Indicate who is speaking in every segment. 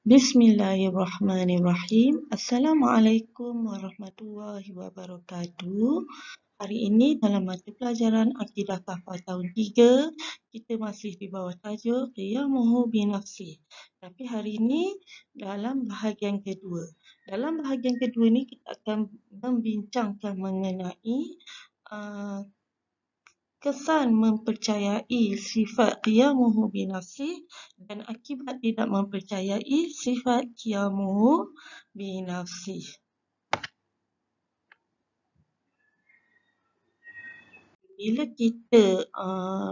Speaker 1: Bismillahirrahmanirrahim. Assalamualaikum warahmatullahi wabarakatuh. Hari ini dalam mata pelajaran Akidah Kafah tahun 3, kita masih di bawah tajuk Qiyamuhu binafsi. Tapi hari ini dalam bahagian kedua. Dalam bahagian kedua ni kita akan membincangkan mengenai kesan mempercayai sifat qiyamuhu binafsi dan akibat tidak mempercayai sifat qiyamuhu binafsi. Bila kita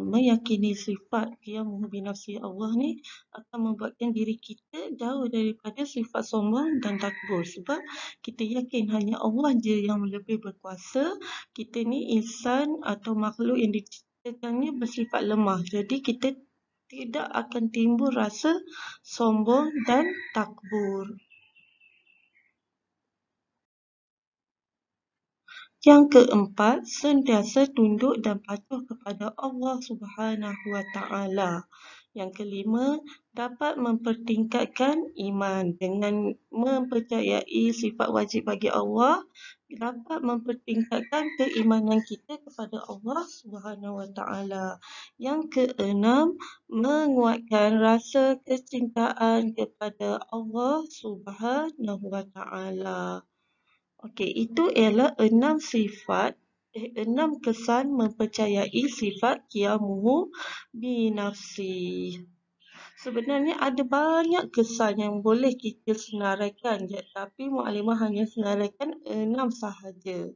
Speaker 1: meyakini sifat qiyamuhu binafsi Allah ni akan membuatkan diri kita jauh daripada sifat sombong dan takbur. Sebab kita yakin hanya Allah je yang lebih berkuasa. Kita ni insan atau makhluk yang diciptakannya bersifat lemah. Jadi kita tidak akan timbul rasa sombong dan takbur. Yang keempat, sentiasa tunduk dan patuh kepada Allah Subhanahu wa Ta'ala. Yang kelima, dapat mempertingkatkan iman dengan mempercayai sifat wajib bagi Allah, dapat mempertingkatkan keimanan kita kepada Allah Subhanahu wa Ta'ala. Yang keenam, menguatkan rasa kecintaan kepada Allah Subhanahu wa Ta'ala. Okey, itu ialah 6 kesan mempercayai sifat qiyamuhu binafsi. Sebenarnya ada banyak kesan yang boleh kita senaraikan, tapi Muallimah hanya senaraikan 6 sahaja.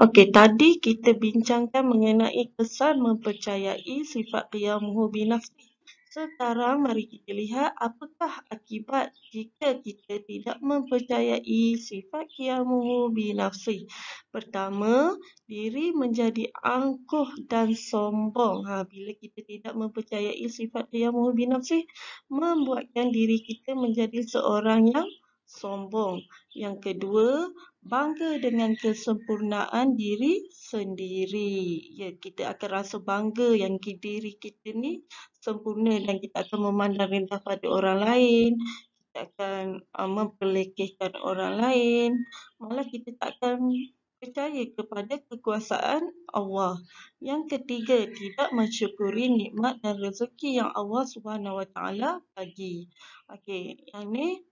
Speaker 1: Okey, tadi kita bincangkan mengenai kesan mempercayai sifat qiyamuhu binafsi. Sekarang mari kita lihat apakah akibat jika kita tidak mempercayai sifat qiyamuhu binafsi. Pertama, diri menjadi angkuh dan sombong. Bila kita tidak mempercayai sifat qiyamuhu binafsi, membuatkan diri kita menjadi seorang yang sombong. Yang kedua, bangga dengan kesempurnaan diri sendiri. Ya, kita akan rasa bangga yang diri kita ni sempurna dan kita akan memandang rendah pada orang lain. Kita akan memperlekehkan orang lain. Malah kita tak akan percaya kepada kekuasaan Allah. Yang ketiga, tidak mensyukuri nikmat dan rezeki yang Allah Subhanahu Wa Taala bagi. Okey, yang ni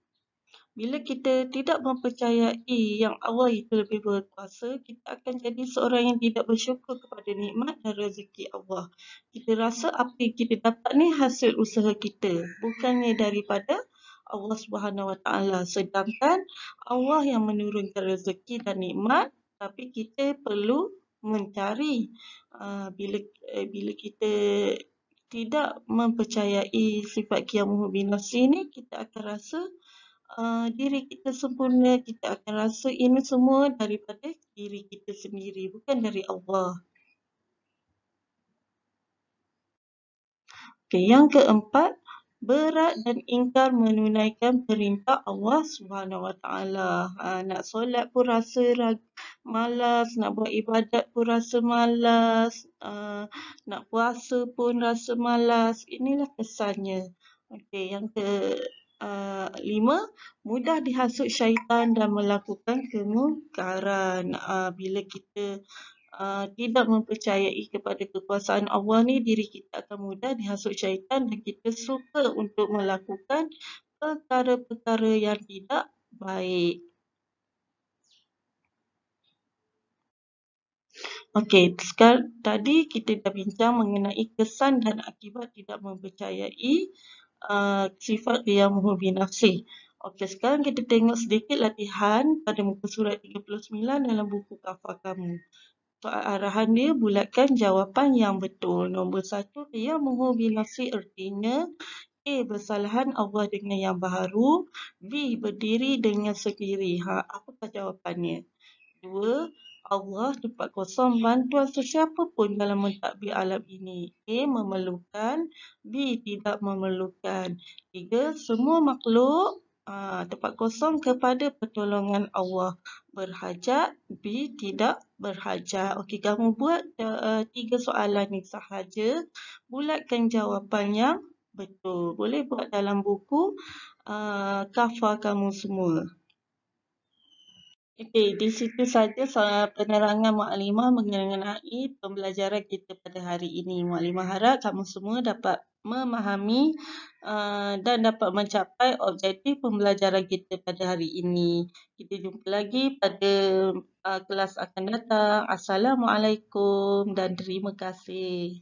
Speaker 1: bila kita tidak mempercayai yang Allah itu lebih berkuasa, kita akan jadi seorang yang tidak bersyukur kepada nikmat dan rezeki Allah. Kita rasa apa yang kita dapat ni hasil usaha kita, bukannya daripada Allah Subhanahu Wa Taala. Sedangkan Allah yang menurunkan rezeki dan nikmat, tapi kita perlu mencari. Bila kita tidak mempercayai sifat qiyamuhu binafsi ni, kita akan rasa diri kita sempurna, kita akan rasa ini semua daripada diri kita sendiri, bukan dari Allah. Okey, yang keempat, berat dan ingkar menunaikan perintah Allah Subhanahu Wa Taala. Nak solat pun rasa malas, nak buat ibadat pun rasa malas, nak puasa pun rasa malas. Inilah kesannya. Okey, yang kelima, mudah dihasut syaitan dan melakukan kemungkaran. Bila kita tidak mempercayai kepada kekuasaan Allah ni, diri kita akan mudah dihasut syaitan dan kita suka untuk melakukan perkara-perkara yang tidak baik. Okey, sekarang tadi kita dah bincang mengenai kesan dan akibat tidak mempercayai sifat qiyamuhu binafsi. Okey, sekarang kita tengok sedikit latihan pada muka surat 39 dalam buku kafah kamu. Soal arahan dia, bulatkan jawapan yang betul. Nombor 1, qiyamuhu binafsi artinya A. Bersalahan Allah dengan yang baharu. B. Berdiri dengan sendiri. Apakah jawapannya? 2. Allah tempat kosong bantuan sesiapa pun dalam mentadbir alam ini. A. Memerlukan. B. Tidak memerlukan. 3. Semua makhluk tempat kosong kepada pertolongan Allah. Berhajat, B. Tidak berhajat. Okey, kamu buat 3 soalan ni sahaja. Bulatkan jawapan yang betul. Boleh buat dalam buku kafar kamu semua. Okey, di situ saja penerangan Mukadimah mengenai pembelajaran kita pada hari ini. Mukadimah harap kamu semua dapat memahami dan dapat mencapai objektif pembelajaran kita pada hari ini. Kita jumpa lagi pada kelas akan datang. Assalamualaikum dan terima kasih.